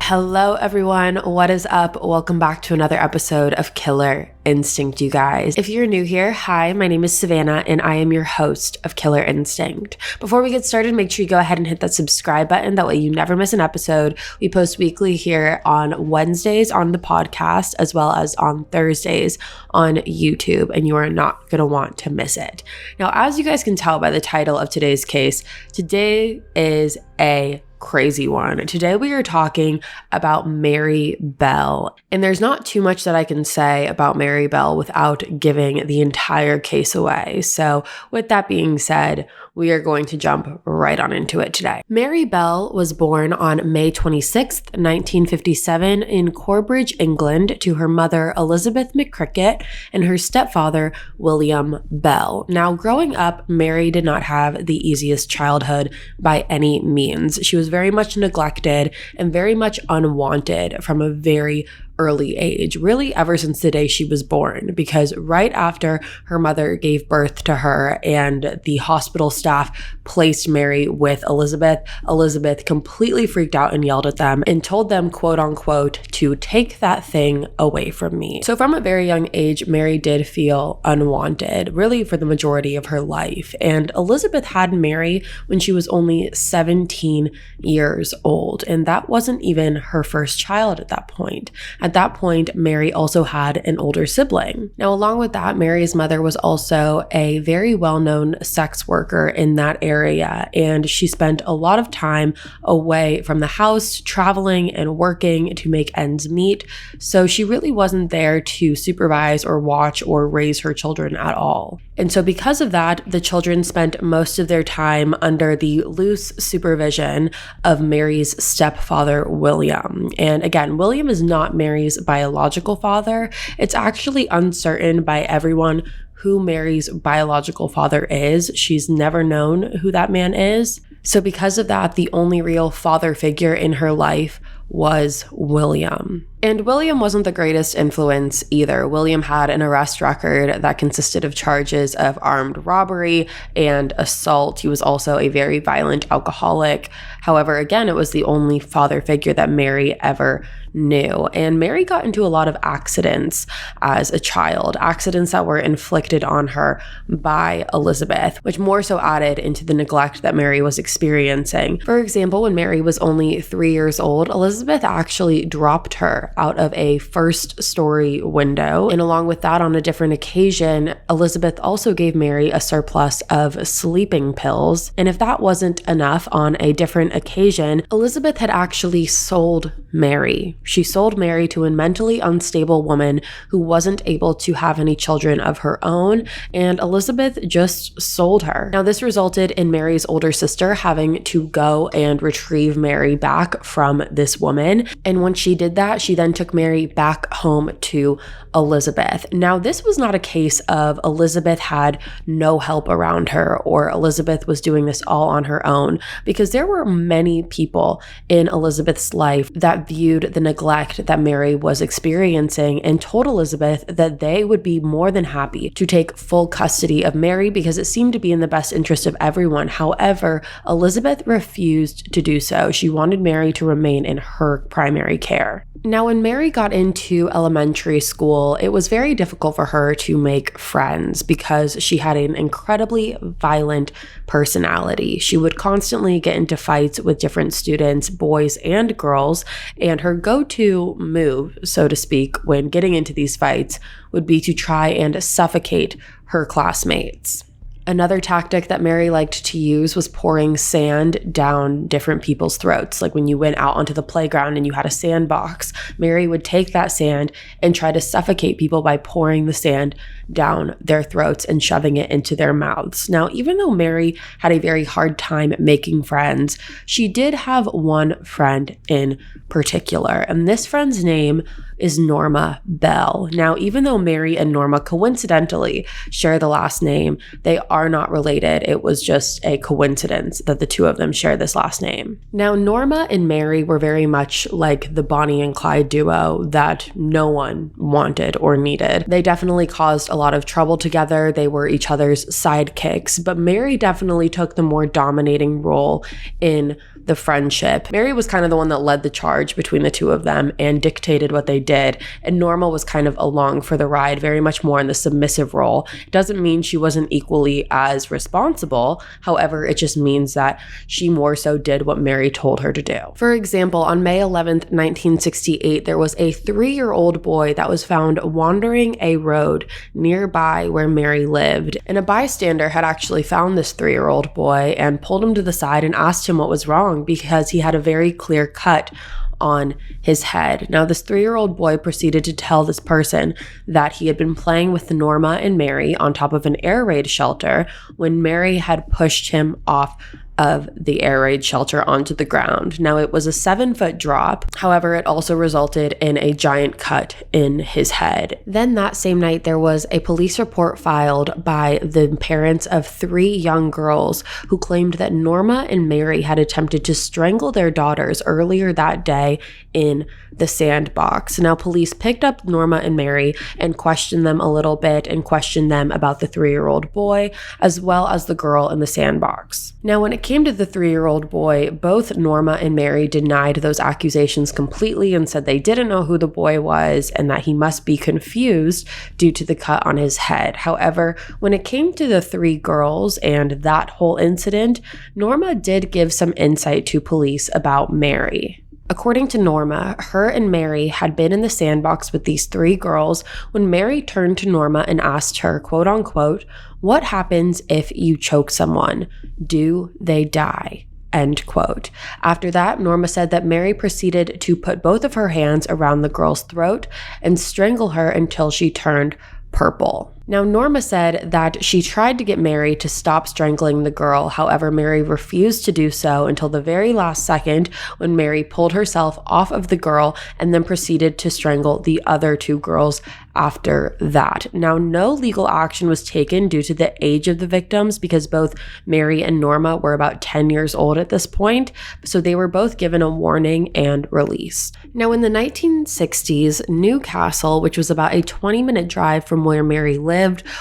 Hello everyone, what is up? Welcome back to another episode of Killer Instinct, you guys. If you're new here, hi, my name is Savannah and I am your host of Killer Instinct. Before we get started, make sure you go ahead and hit that subscribe button. That way you never miss an episode. We post weekly here on Wednesdays on the podcast, as well as on Thursdays on YouTube, and you are not going to want to miss it. Now, as you guys can tell by the title of today's case, today is a crazy one. Today we are talking about Mary Bell, and there's not too much that I can say about Mary Bell without giving the entire case away. So with that being said, we are going to jump right on into it today. Mary Bell was born on May 26th, 1957 in Corbridge, England, to her mother Elizabeth McCricket and her stepfather William Bell. Now, growing up, Mary did not have the easiest childhood by any means. She was very much neglected and very much unwanted from a very early age, really ever since the day she was born, because right after her mother gave birth to her and the hospital staff placed Mary with Elizabeth, Elizabeth completely freaked out and yelled at them and told them, quote unquote, to take that thing away from me. So from a very young age, Mary did feel unwanted, really for the majority of her life. And Elizabeth had Mary when she was only 17 years old, and that wasn't even her first child at that point. At that point, Mary also had an older sibling. Now, along with that, Mary's mother was also a very well-known sex worker in that area, and she spent a lot of time away from the house, traveling and working to make ends meet. So she really wasn't there to supervise or watch or raise her children at all. And so because of that, the children spent most of their time under the loose supervision of Mary's stepfather, William. And again, William is not Mary's biological father. It's actually uncertain by everyone who Mary's biological father is. She's never known who that man is. So because of that, the only real father figure in her life was William. And William wasn't the greatest influence either. William had an arrest record that consisted of charges of armed robbery and assault. He was also a very violent alcoholic. However, again, it was the only father figure that Mary ever knew. And Mary got into a lot of accidents as a child, accidents that were inflicted on her by Elizabeth, which more so added into the neglect that Mary was experiencing. For example, when Mary was only 3 years old, Elizabeth actually dropped her out of a first-story window. And along with that, on a different occasion, Elizabeth also gave Mary a surplus of sleeping pills. And if that wasn't enough, on a different occasion, Elizabeth had actually sold Mary. She sold Mary to a mentally unstable woman who wasn't able to have any children of her own, and Elizabeth just sold her. Now, this resulted in Mary's older sister having to go and retrieve Mary back from this woman. And when she did that, she then took Mary back home to Elizabeth. Now, this was not a case of Elizabeth had no help around her or Elizabeth was doing this all on her own, because there were many people in Elizabeth's life that viewed the neglect that Mary was experiencing and told Elizabeth that they would be more than happy to take full custody of Mary because it seemed to be in the best interest of everyone. However, Elizabeth refused to do so. She wanted Mary to remain in her primary care. Now, when Mary got into elementary school, it was very difficult for her to make friends because she had an incredibly violent personality. She would constantly get into fights with different students, boys and girls, and her go-to move, so to speak, when getting into these fights would be to try and suffocate her classmates. Another tactic that Mary liked to use was pouring sand down different people's throats. Like when you went out onto the playground and you had a sandbox, Mary would take that sand and try to suffocate people by pouring the sand down their throats and shoving it into their mouths. Now, even though Mary had a very hard time making friends, she did have one friend in particular, and this friend's name is Norma Bell. Now, even though Mary and Norma coincidentally share the last name, they are not related. It was just a coincidence that the two of them share this last name. Now, Norma and Mary were very much like the Bonnie and Clyde duo that no one wanted or needed. They definitely caused a lot of trouble together. They were each other's sidekicks, but Mary definitely took the more dominating role in the friendship. Mary was kind of the one that led the charge between the two of them and dictated what they did, and Norma was kind of along for the ride, very much more in the submissive role. It doesn't mean she wasn't equally as responsible. However, it just means that she more so did what Mary told her to do. For example, on May 11th, 1968, there was a 3-year-old boy that was found wandering a road nearby where Mary lived, and a bystander had actually found this 3-year-old boy and pulled him to the side and asked him what was wrong, because he had a very clear cut on his head. Now, this 3-year-old boy proceeded to tell this person that he had been playing with Norma and Mary on top of an air raid shelter when Mary had pushed him off of the air raid shelter onto the ground. Now, it was a 7-foot drop. However, it also resulted in a giant cut in his head. Then that same night, there was a police report filed by the parents of 3 young girls who claimed that Norma and Mary had attempted to strangle their daughters earlier that day in the sandbox. Now, police picked up Norma and Mary and questioned them a little bit and questioned them about the 3-year-old boy as well as the girl in the sandbox. Now, when it came to the 3-year-old boy, both Norma and Mary denied those accusations completely and said they didn't know who the boy was and that he must be confused due to the cut on his head. However, when it came to the 3 girls and that whole incident, Norma did give some insight to police about Mary. According to Norma, her and Mary had been in the sandbox with these 3 girls when Mary turned to Norma and asked her, quote unquote, "What happens if you choke someone? Do they die?" End quote. After that, Norma said that Mary proceeded to put both of her hands around the girl's throat and strangle her until she turned purple. Now, Norma said that she tried to get Mary to stop strangling the girl. However, Mary refused to do so until the very last second when Mary pulled herself off of the girl and then proceeded to strangle the other 2 girls after that. Now, no legal action was taken due to the age of the victims because both Mary and Norma were about 10 years old at this point, so they were both given a warning and released. Now, in the 1960s, Newcastle, which was about a 20-minute drive from where Mary lived,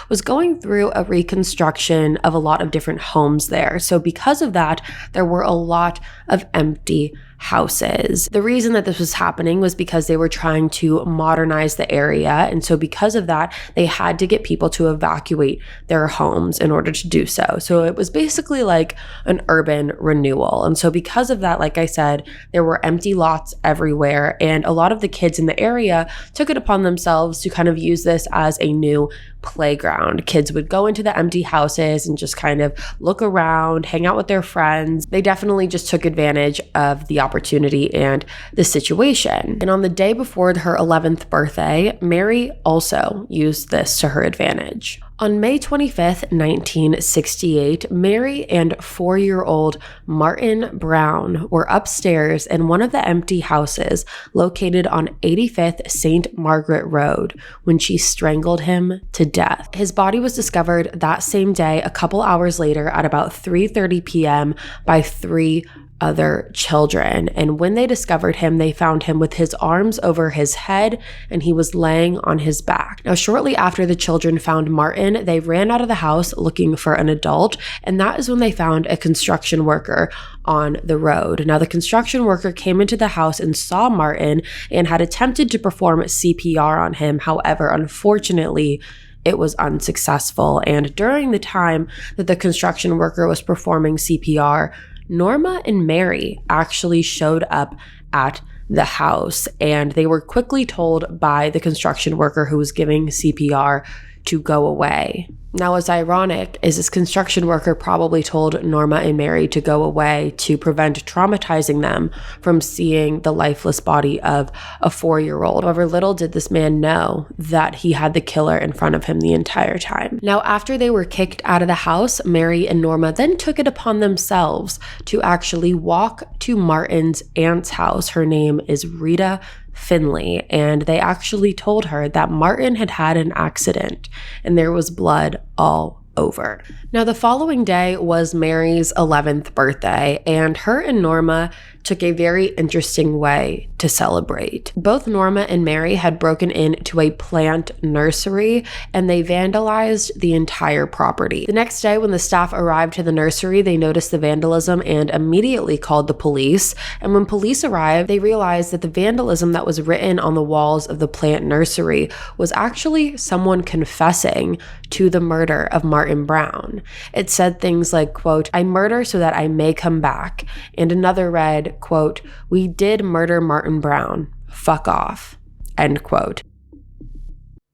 was going through a reconstruction of a lot of different homes there. So because of that, there were a lot of empty houses. The reason that this was happening was because they were trying to modernize the area. And so because of that, they had to get people to evacuate their homes in order to do so. So it was basically like an urban renewal. And so because of that, like I said, there were empty lots everywhere. And a lot of the kids in the area took it upon themselves to kind of use this as a new playground. Kids would go into the empty houses and just kind of look around, hang out with their friends. They definitely just took advantage of the opportunity and the situation. And on the day before her 11th birthday, Mary also used this to her advantage. On May 25th, 1968, Mary and 4-year-old Martin Brown were upstairs in one of the empty houses located on 85th St. Margaret Road when she strangled him to death. His body was discovered that same day, a couple hours later at about 3:30 p.m. by 3 other children. And when they discovered him, they found him with his arms over his head and he was laying on his back. Now, shortly after the children found Martin, they ran out of the house looking for an adult, and that is when they found a construction worker on the road. Now, the construction worker came into the house and saw Martin and had attempted to perform CPR on him. However, unfortunately, it was unsuccessful. And during the time that the construction worker was performing CPR, Norma and Mary actually showed up at the house, and they were quickly told by the construction worker who was giving CPR to go away. Now, what's ironic is this construction worker probably told Norma and Mary to go away to prevent traumatizing them from seeing the lifeless body of a 4-year-old. However, little did this man know that he had the killer in front of him the entire time. Now, after they were kicked out of the house, Mary and Norma then took it upon themselves to actually walk to Martin's aunt's house. Her name is Rita Finley, and they actually told her that Martin had had an accident and there was blood all over. Now, the following day was Mary's 11th birthday, and her and Norma took a very interesting way to celebrate. Both Norma and Mary had broken into a plant nursery, and they vandalized the entire property. The next day, when the staff arrived to the nursery, they noticed the vandalism and immediately called the police. And when police arrived, they realized that the vandalism that was written on the walls of the plant nursery was actually someone confessing to the murder of Martin Brown. It said things like, quote, "I murder so that I may come back." And another read, quote, "We did murder Martin Brown. Fuck off." End quote.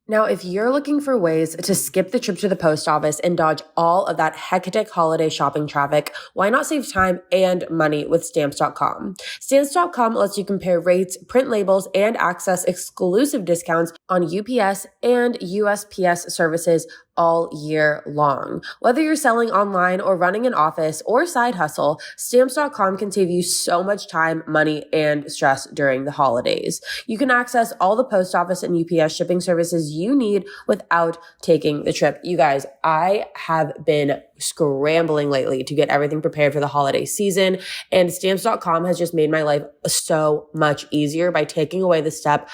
Now, if you're looking for ways to skip the trip to the post office and dodge all of that hectic holiday shopping traffic, why not save time and money with Stamps.com? Stamps.com lets you compare rates, print labels, and access exclusive discounts on UPS and USPS services all year long. Whether you're selling online or running an office or side hustle, Stamps.com can save you so much time, money, and stress during the holidays. You can access all the post office and UPS shipping services you need without taking the trip. You guys, I have been scrambling lately to get everything prepared for the holiday season, and Stamps.com has just made my life so much easier by taking away the step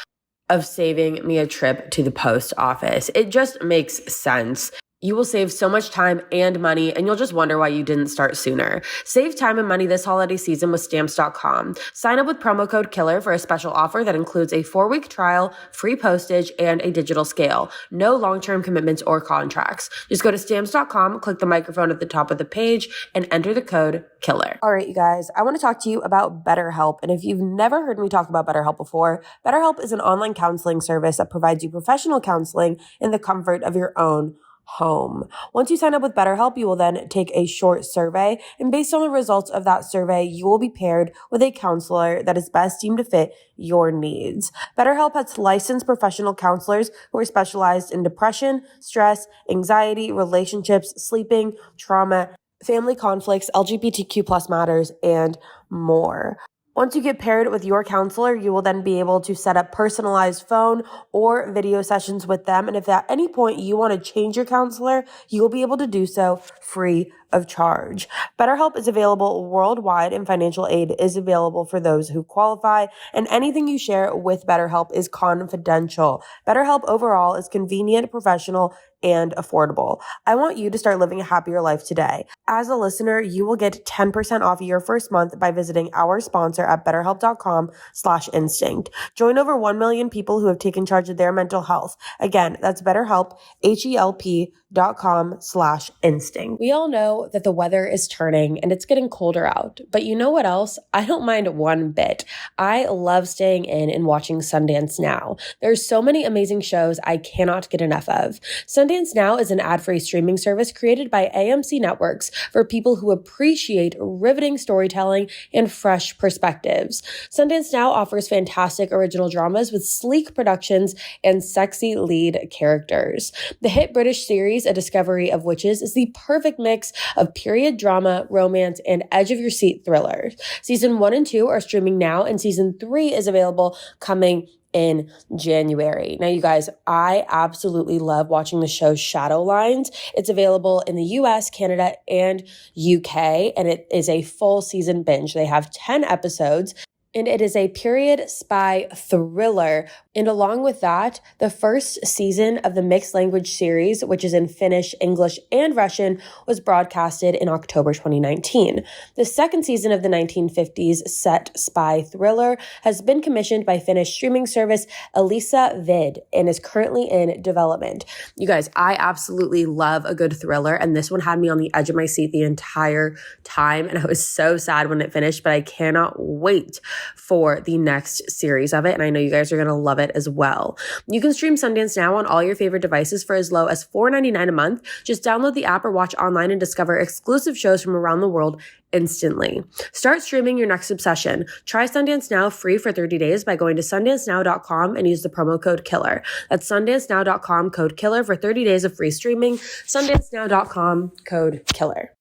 of saving me a trip to the post office. It just makes sense. You will save so much time and money, and you'll just wonder why you didn't start sooner. Save time and money this holiday season with Stamps.com. Sign up with promo code KILLER for a special offer that includes a 4-week trial, free postage, and a digital scale. No long-term commitments or contracts. Just go to Stamps.com, click the microphone at the top of the page, and enter the code KILLER. All right, you guys, I want to talk to you about BetterHelp. And if you've never heard me talk about BetterHelp before, BetterHelp is an online counseling service that provides you professional counseling in the comfort of your own home. Once you sign up with BetterHelp, you will then take a short survey, and based on the results of that survey, you will be paired with a counselor that is best deemed to fit your needs. BetterHelp has licensed professional counselors who are specialized in depression, stress, anxiety, relationships, sleeping, trauma, family conflicts, LGBTQ+ matters, and more. Once you get paired with your counselor, you will then be able to set up personalized phone or video sessions with them. And if at any point you want to change your counselor, you will be able to do so free of charge. BetterHelp is available worldwide, and financial aid is available for those who qualify. And anything you share with BetterHelp is confidential. BetterHelp overall is convenient, professional, and affordable. I want you to start living a happier life today. As a listener, you will get 10% off your first month by visiting our sponsor at betterhelp.com/instinct. Join over 1 million people who have taken charge of their mental health. Again, that's BetterHelp, HELP.com/instinct. We all know that the weather is turning and it's getting colder out, but you know what else? I don't mind one bit. I love staying in and watching Sundance Now. There's so many amazing shows I cannot get enough of. Sundance Now is an ad-free streaming service created by AMC Networks for people who appreciate riveting storytelling and fresh perspectives. Sundance Now offers fantastic original dramas with sleek productions and sexy lead characters. The hit British series, A Discovery of Witches, is the perfect mix of period drama, romance, and edge-of-your-seat thrillers. Season 1 and 2 are streaming now, and Season 3 is available coming in January. Now, you guys, I absolutely love watching the show Shadow Lines. It's available in the US, Canada, and UK, and it is a full season binge. They have 10 episodes, and it is a period spy thriller. And along with that, the first season of the mixed language series, which is in Finnish, English, and Russian, was broadcasted in October 2019. The second season of the 1950s set spy thriller has been commissioned by Finnish streaming service Elisa Vid and is currently in development. You guys, I absolutely love a good thriller, and this one had me on the edge of my seat the entire time, and I was so sad when it finished, but I cannot wait for the next series of it, and I know you guys are going to love it as well. You can stream Sundance Now on all your favorite devices for as low as $4.99 a month. Just download the app or watch online and discover exclusive shows from around the world instantly. Start streaming your next obsession. Try Sundance Now free for 30 days by going to sundancenow.com and use the promo code KILLER. That's sundancenow.com, code KILLER for 30 days of free streaming. Sundancenow.com, code KILLER.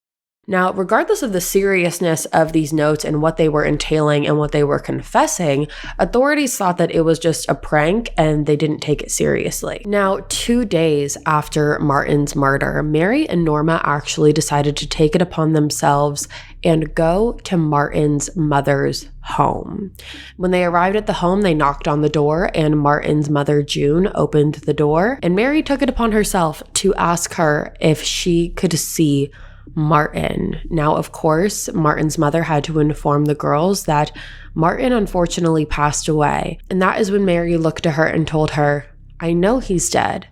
Now, regardless of the seriousness of these notes and what they were entailing and what they were confessing, authorities thought that it was just a prank and they didn't take it seriously. Now, 2 days after Martin's murder, Mary and Norma actually decided to take it upon themselves and go to Martin's mother's home. When they arrived at the home, they knocked on the door, and Martin's mother, June, opened the door, and Mary took it upon herself to ask her if she could see Martin. Now, of course, Martin's mother had to inform the girls that Martin unfortunately passed away. And that is when Mary looked to her and told her, "I know he's dead.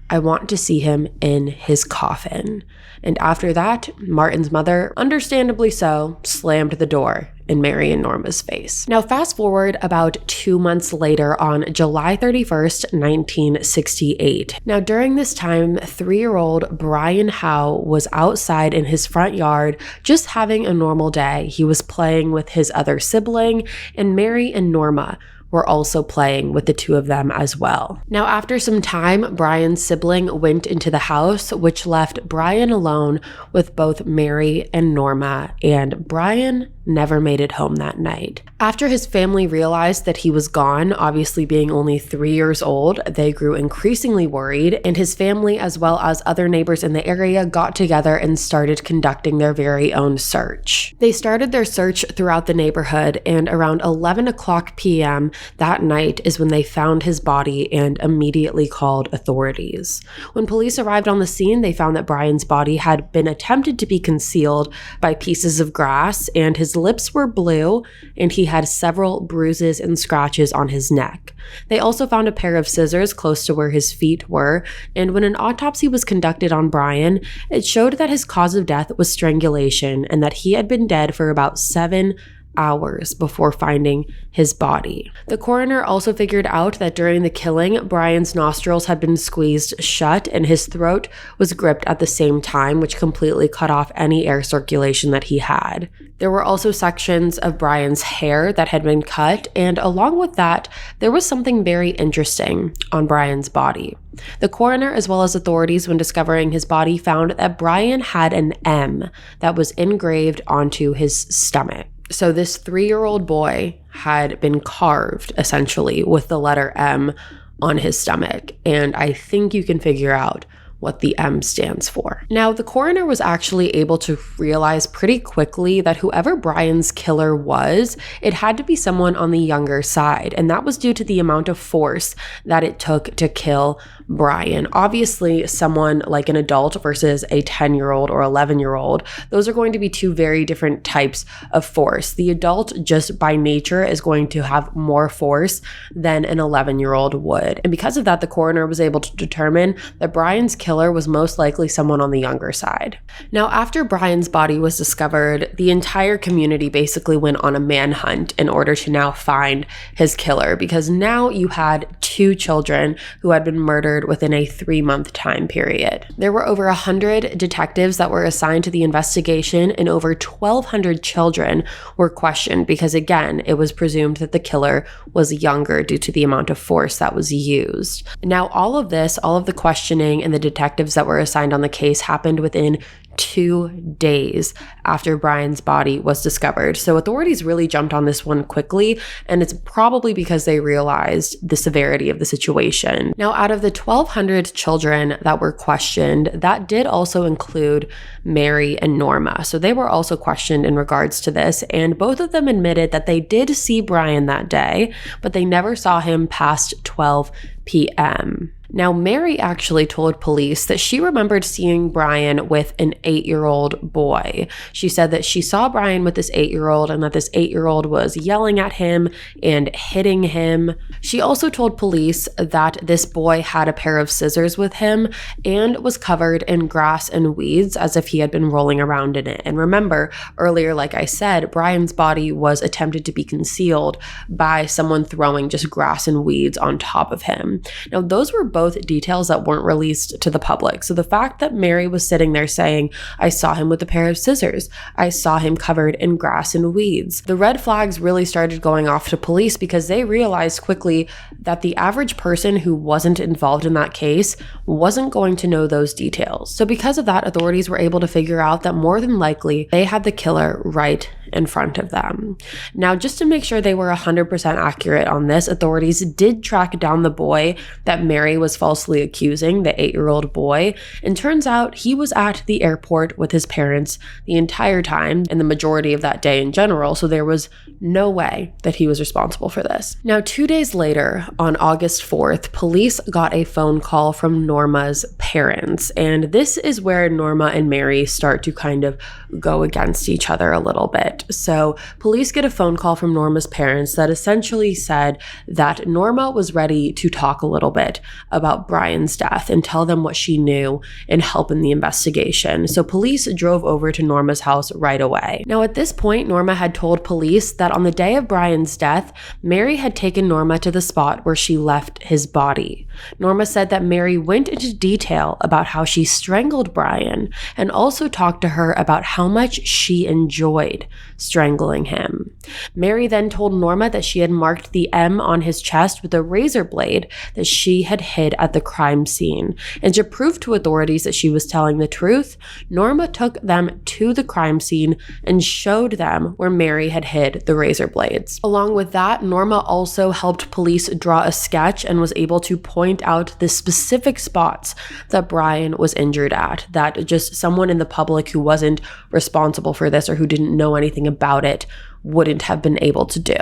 I want to see him in his coffin." And after that, Martin's mother, understandably so, slammed the door in Mary and Norma's face. Now, fast forward about 2 months later on July 31st, 1968. Now, during this time, 3-year-old Brian Howe was outside in his front yard just having a normal day. He was playing with his other sibling, and Mary and Norma were also playing with the two of them as well. Now, after some time, Brian's sibling went into the house, which left Brian alone with both Mary and Norma, and Brian never made it home that night. After his family realized that he was gone, obviously being only 3 years old, they grew increasingly worried, and his family, as well as other neighbors in the area, got together and started conducting their very own search. They started their search throughout the neighborhood, and around 11 o'clock p.m. that night is when they found his body and immediately called authorities. When police arrived on the scene, they found that Brian's body had been attempted to be concealed by pieces of grass, and his lips were blue, and he had several bruises and scratches on his neck. They also found a pair of scissors close to where his feet were, and when an autopsy was conducted on Brian, it showed that his cause of death was strangulation and that he had been dead for about 7 hours before finding his body. The coroner also figured out that during the killing, Brian's nostrils had been squeezed shut and his throat was gripped at the same time, which completely cut off any air circulation that he had. There were also sections of Brian's hair that had been cut, and along with that, there was something very interesting on Brian's body. The coroner, as well as authorities, when discovering his body, found that Brian had an M that was engraved onto his stomach. So this 3-year-old boy had been carved, essentially, with the letter M on his stomach. And I think you can figure out what the M stands for. Now, the coroner was actually able to realize pretty quickly that whoever Brian's killer was, it had to be someone on the younger side, and that was due to the amount of force that it took to kill Brian. Obviously, someone like an adult versus a 10-year-old or 11-year-old, those are going to be two very different types of force. The adult, just by nature, is going to have more force than an 11-year-old would. And because of that, the coroner was able to determine that Brian's killer was most likely someone on the younger side. Now, after Brian's body was discovered, the entire community basically went on a manhunt in order to now find his killer, because now you had 2 children who had been murdered within a 3-month time period. There were over 100 detectives that were assigned to the investigation, and over 1,200 children were questioned because, again, it was presumed that the killer was younger due to the amount of force that was used. Now, all of the questioning and the detectives that were assigned on the case happened within 2 days after Brian's body was discovered. So authorities really jumped on this one quickly, and it's probably because they realized the severity of the situation. Now, out of the 1,200 children that were questioned, that did also include Mary and Norma. So they were also questioned in regards to this, and both of them admitted that they did see Brian that day, but they never saw him past 12 p.m. Now, Mary actually told police that she remembered seeing Brian with an 8-year-old boy. She said that she saw Brian with this 8-year-old and that this 8-year-old was yelling at him and hitting him. She also told police that this boy had a pair of scissors with him and was covered in grass and weeds as if he had been rolling around in it. And remember, earlier, like I said, Brian's body was attempted to be concealed by someone throwing just grass and weeds on top of him. Now, those were both details that weren't released to the public. So the fact that Mary was sitting there saying, I saw him with a pair of scissors, I saw him covered in grass and weeds, the red flags really started going off to police because they realized quickly that the average person who wasn't involved in that case wasn't going to know those details. So because of that, authorities were able to figure out that more than likely they had the killer right in front of them. Now, just to make sure they were 100% accurate on this, authorities did track down the boy that Mary was falsely accusing, the 8-year-old boy, and turns out he was at the airport with his parents the entire time and the majority of that day in general, so there was no way that he was responsible for this. Now, 2 days later, on August 4th, police got a phone call from Norma's parents, and this is where Norma and Mary start to kind of go against each other a little bit. So police get a phone call from Norma's parents that essentially said that Norma was ready to talk a little bit about Brian's death and tell them what she knew and help in the investigation. So police drove over to Norma's house right away. Now, at this point, Norma had told police that on the day of Brian's death, Mary had taken Norma to the spot where she left his body. Norma said that Mary went into detail about how she strangled Brian and also talked to her about how much she enjoyed strangling him. Mary then told Norma that she had marked the M on his chest with a razor blade that she had hid at the crime scene. And to prove to authorities that she was telling the truth, Norma took them to the crime scene and showed them where Mary had hid the razor blades. Along with that, Norma also helped police draw a sketch and was able to point out the specific spots that Brian was injured at, that just someone in the public who wasn't responsible for this or who didn't know anything about it wouldn't have been able to do.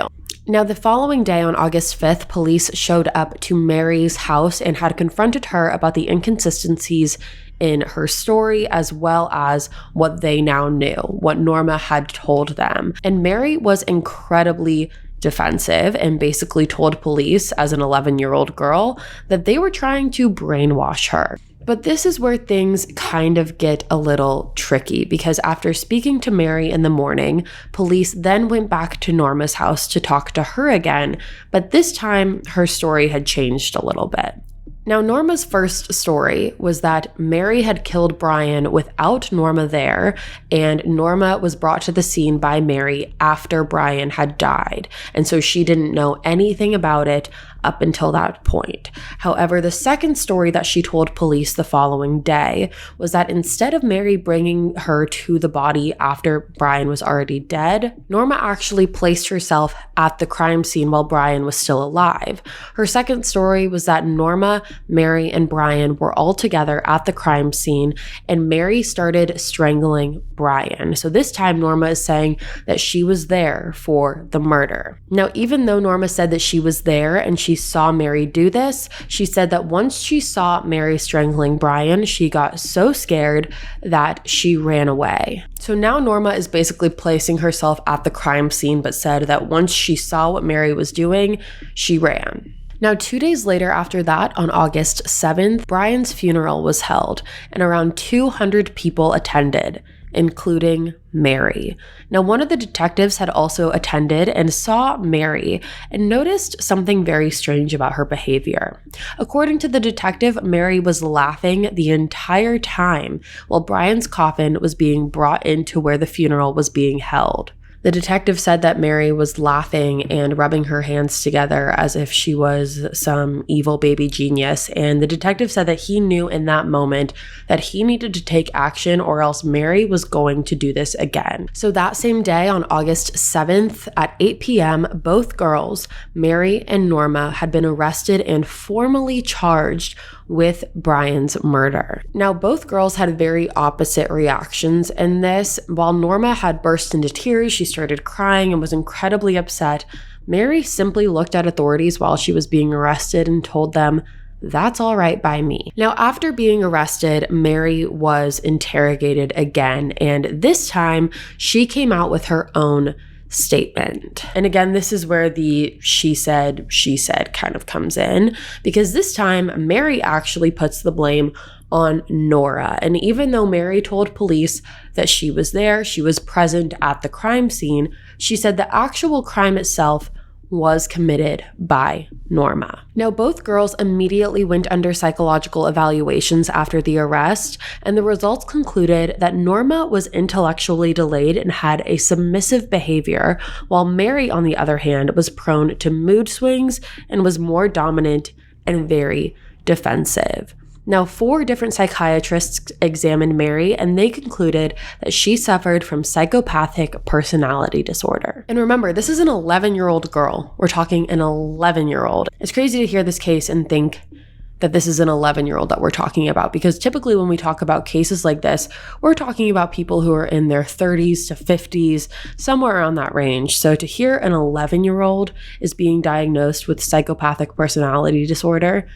Now, the following day on August 5th, police showed up to Mary's house and had confronted her about the inconsistencies in her story, as well as what they now knew, what Norma had told them. And Mary was incredibly defensive and basically told police, as an 11-year-old girl, that they were trying to brainwash her. But this is where things kind of get a little tricky, because after speaking to Mary in the morning, police then went back to Norma's house to talk to her again, but this time her story had changed a little bit. Now, Norma's first story was that Mary had killed Brian without Norma there, and Norma was brought to the scene by Mary after Brian had died, and so she didn't know anything about it up until that point. However, the second story that she told police the following day was that instead of Mary bringing her to the body after Brian was already dead, Norma actually placed herself at the crime scene while Brian was still alive. Her second story was that Norma, Mary, and Brian were all together at the crime scene, and Mary started strangling Brian. So this time Norma is saying that she was there for the murder. Now, even though Norma said that she was there and she saw Mary do this, she said that once she saw Mary strangling Brian, she got so scared that she ran away. So now Norma is basically placing herself at the crime scene, but said that once she saw what Mary was doing, she ran. Now, 2 days later after that, on August 7th, Brian's funeral was held, and around 200 people attended, including Mary. Now, one of the detectives had also attended and saw Mary and noticed something very strange about her behavior. According to the detective, Mary was laughing the entire time while Brian's coffin was being brought into where the funeral was being held. The detective said that Mary was laughing and rubbing her hands together as if she was some evil baby genius, and the detective said that he knew in that moment that he needed to take action or else Mary was going to do this again. So that same day, on August 7th at 8 p.m., both girls, Mary and Norma, had been arrested and formally charged with Brian's murder. Now, both girls had very opposite reactions in this. While Norma had burst into tears, she started crying and was incredibly upset, Mary simply looked at authorities while she was being arrested and told them, "That's all right by me." Now, after being arrested, Mary was interrogated again, and this time she came out with her own statement. And again, this is where the she said kind of comes in, because this time Mary actually puts the blame on Nora. And even though Mary told police that she was there, she was present at the crime scene, she said the actual crime itself was committed by Norma. Now, both girls immediately went under psychological evaluations after the arrest, and the results concluded that Norma was intellectually delayed and had a submissive behavior, while Mary, on the other hand, was prone to mood swings and was more dominant and very defensive. Now, 4 different psychiatrists examined Mary, and they concluded that she suffered from psychopathic personality disorder. And remember, this is an 11-year-old girl. We're talking an 11-year-old. It's crazy to hear this case and think that this is an 11-year-old that we're talking about, because typically when we talk about cases like this, we're talking about people who are in their 30s to 50s, somewhere around that range. So to hear an 11-year-old is being diagnosed with psychopathic personality disorder,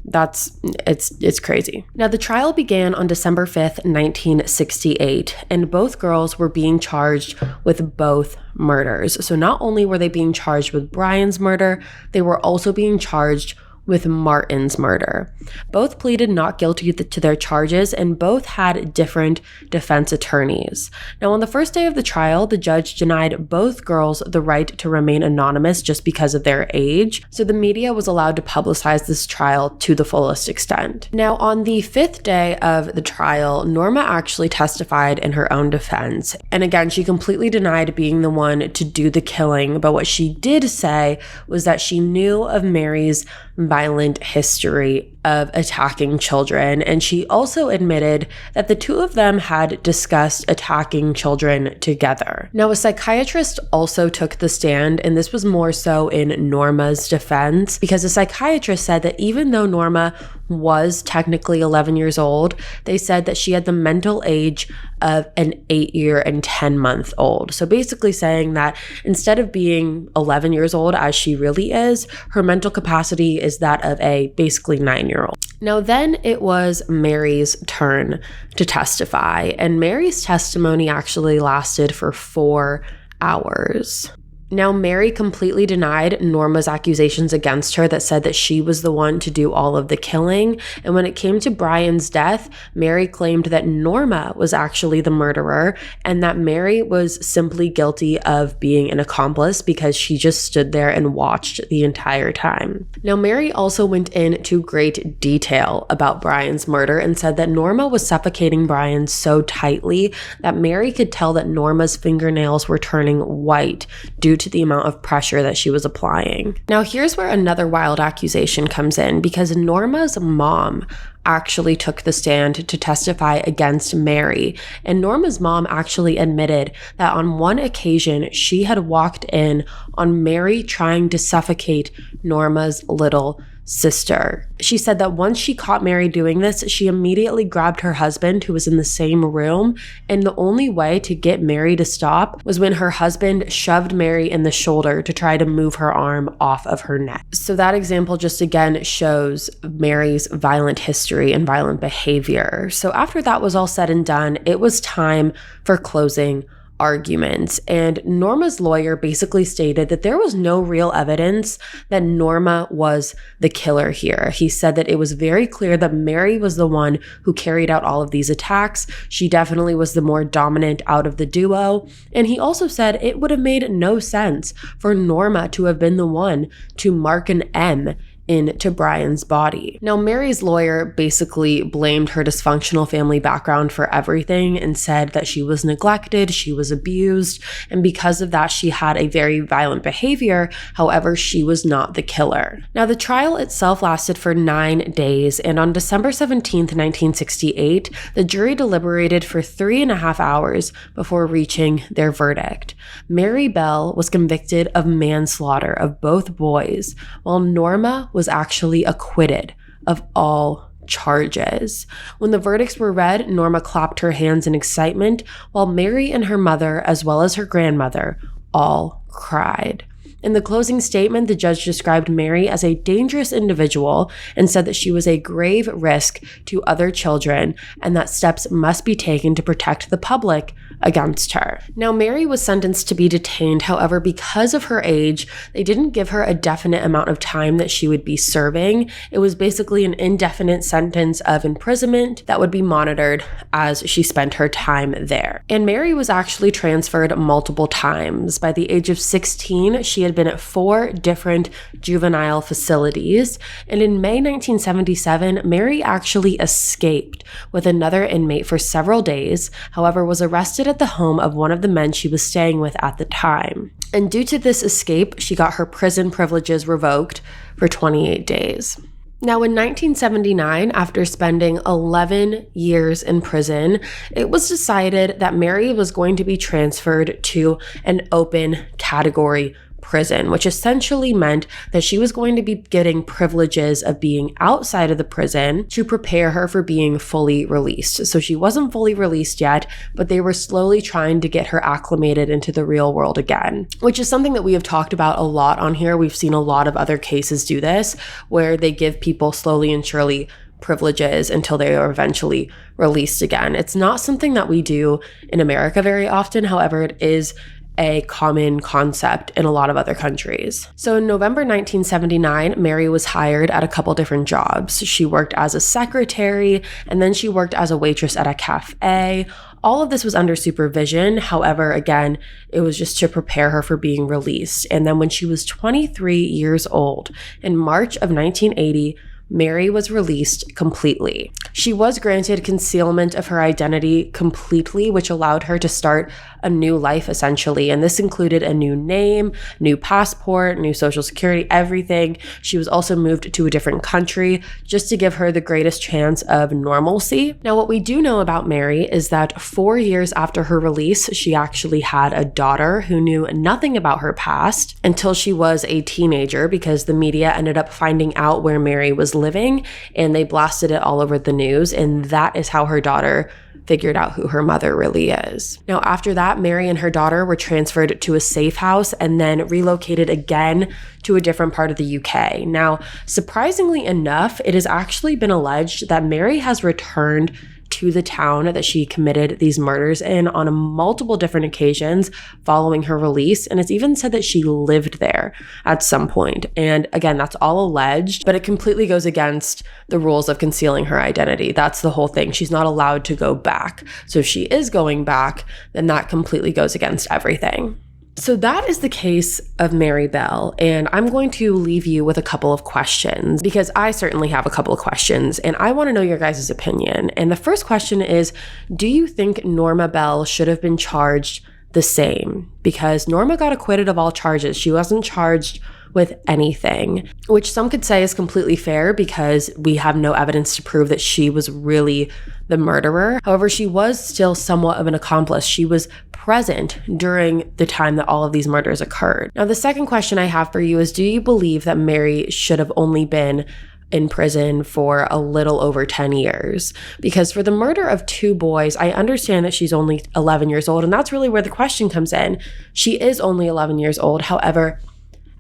it's crazy. Now, the trial began on December 5th, 1968, and both girls were being charged with both murders. So not only were they being charged with Brian's murder, they were also being charged with Martin's murder. Both pleaded not guilty to their charges, and both had different defense attorneys. Now, on the first day of the trial, the judge denied both girls the right to remain anonymous just because of their age, so the media was allowed to publicize this trial to the fullest extent. Now, on the 5th day of the trial, Norma actually testified in her own defense, and again, she completely denied being the one to do the killing, but what she did say was that she knew of Mary's violent history of attacking children, and she also admitted that the two of them had discussed attacking children together. Now, a psychiatrist also took the stand, and this was more so in Norma's defense, because a psychiatrist said that even though Norma was technically 11 years old, they said that she had the mental age of an 8-year and 10-month-old. So basically saying that instead of being 11 years old as she really is, her mental capacity is that of a basically 9-year-old. Now, then it was Mary's turn to testify, and Mary's testimony actually lasted for 4 hours. Now, Mary completely denied Norma's accusations against her that said that she was the one to do all of the killing. And when it came to Brian's death, Mary claimed that Norma was actually the murderer and that Mary was simply guilty of being an accomplice because she just stood there and watched the entire time. Now, Mary also went into great detail about Brian's murder and said that Norma was suffocating Brian so tightly that Mary could tell that Norma's fingernails were turning white due to the amount of pressure that she was applying. Now, here's where another wild accusation comes in, because Norma's mom actually took the stand to testify against Mary, and Norma's mom actually admitted that on one occasion she had walked in on Mary trying to suffocate Norma's little sister. She said that once she caught Mary doing this, she immediately grabbed her husband, who was in the same room, and the only way to get Mary to stop was when her husband shoved Mary in the shoulder to try to move her arm off of her neck. So that example just again shows Mary's violent history and violent behavior. So after that was all said and done, it was time for closing arguments, and Norma's lawyer basically stated that there was no real evidence that Norma was the killer here. He said that it was very clear that Mary was the one who carried out all of these attacks. She definitely was the more dominant out of the duo, and he also said it would have made no sense for Norma to have been the one to mark an M into Brian's body. Now, Mary's lawyer basically blamed her dysfunctional family background for everything and said that she was neglected, she was abused, and because of that, she had a very violent behavior. However, she was not the killer. Now, the trial itself lasted for 9 days, and on December 17th, 1968, the jury deliberated for 3.5 hours before reaching their verdict. Mary Bell was convicted of manslaughter of both boys, while Norma was actually acquitted of all charges. When the verdicts were read, Norma clapped her hands in excitement, while Mary and her mother, as well as her grandmother, all cried. In the closing statement, the judge described Mary as a dangerous individual and said that she was a grave risk to other children and that steps must be taken to protect the public against her. Now, Mary was sentenced to be detained. However, because of her age, they didn't give her a definite amount of time that she would be serving. It was basically an indefinite sentence of imprisonment that would be monitored as she spent her time there. And Mary was actually transferred multiple times. By the age of 16, she had been at 4 different juvenile facilities. And in May 1977, Mary actually escaped with another inmate for several days, however, was arrested at the home of one of the men she was staying with at the time. And due to this escape, she got her prison privileges revoked for 28 days. Now, in 1979, after spending 11 years in prison, it was decided that Mary was going to be transferred to an open category prison, which essentially meant that she was going to be getting privileges of being outside of the prison to prepare her for being fully released. So she wasn't fully released yet, but they were slowly trying to get her acclimated into the real world again, which is something that we have talked about a lot on here. We've seen a lot of other cases do this, where they give people slowly and surely privileges until they are eventually released again. It's not something that we do in America very often. However, it is a common concept in a lot of other countries. So in November 1979, Mary was hired at a couple different jobs. She worked as a secretary, and then she worked as a waitress at a cafe. All of this was under supervision. However, again, it was just to prepare her for being released. And then when she was 23 years old, in March of 1980, Mary was released completely. She was granted concealment of her identity completely, which allowed her to start a new life essentially. And this included a new name, new passport, new social security, everything. She was also moved to a different country just to give her the greatest chance of normalcy. Now, what we do know about Mary is that 4 years after her release, she actually had a daughter who knew nothing about her past until she was a teenager, because the media ended up finding out where Mary was living and they blasted it all over the news. And that is how her daughter figured out who her mother really is. Now, after that, Mary and her daughter were transferred to a safe house and then relocated again to a different part of the UK. Now, surprisingly enough, it has actually been alleged that Mary has returned to the town that she committed these murders in on multiple different occasions following her release. And it's even said that she lived there at some point. And again, that's all alleged, but it completely goes against the rules of concealing her identity. That's the whole thing. She's not allowed to go back. So if she is going back, then that completely goes against everything. So that is the case of Mary Bell, and I'm going to leave you with a couple of questions, because I certainly have a couple of questions and I want to know your guys' opinion. And the first question is, do you think Norma Bell should have been charged the same? Because Norma got acquitted of all charges. She wasn't charged with anything, which some could say is completely fair because we have no evidence to prove that she was really the murderer. However, she was still somewhat of an accomplice. She was present during the time that all of these murders occurred. Now, the second question I have for you is, do you believe that Mary should have only been in prison for a little over 10 years? Because for the murder of 2 boys, I understand that she's only 11 years old, and that's really where the question comes in. She is only 11 years old. However,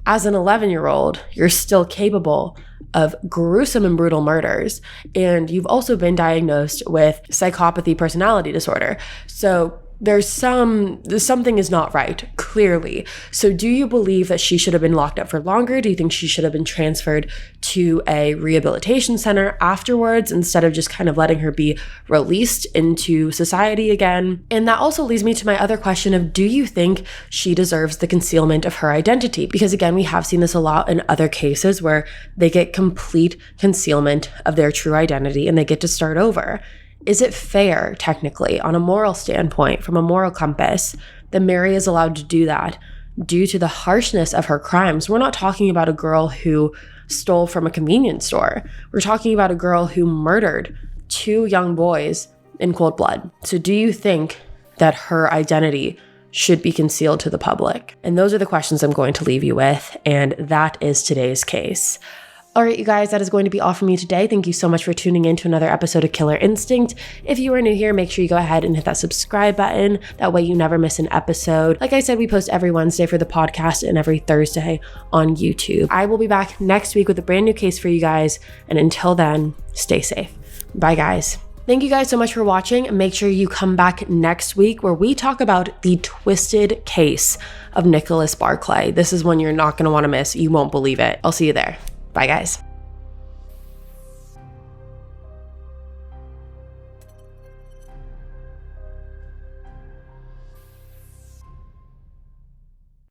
as an 11-year-old, you're still capable of gruesome and brutal murders. And you've also been diagnosed with psychopathy personality disorder. So something is not right, clearly. So do you believe that she should have been locked up for longer? Do you think she should have been transferred to a rehabilitation center afterwards instead of just kind of letting her be released into society again? And that also leads me to my other question of, do you think she deserves the concealment of her identity? Because again, we have seen this a lot in other cases where they get complete concealment of their true identity and they get to start over. Is it fair, technically, on a moral standpoint, from a moral compass, that Mary is allowed to do that due to the harshness of her crimes? We're not talking about a girl who stole from a convenience store. We're talking about a girl who murdered 2 young boys in cold blood. So do you think that her identity should be concealed to the public? And those are the questions I'm going to leave you with, and that is today's case. All right, you guys, that is going to be all from me today. Thank you so much for tuning in to another episode of Killer Instinct. If you are new here, make sure you go ahead and hit that subscribe button. That way you never miss an episode. Like I said, we post every Wednesday for the podcast and every Thursday on YouTube. I will be back next week with a brand new case for you guys. And until then, stay safe. Bye, guys. Thank you guys so much for watching. Make sure you come back next week where we talk about the twisted case of Nicholas Barclay. This is one you're not going to want to miss. You won't believe it. I'll see you there. Bye, guys.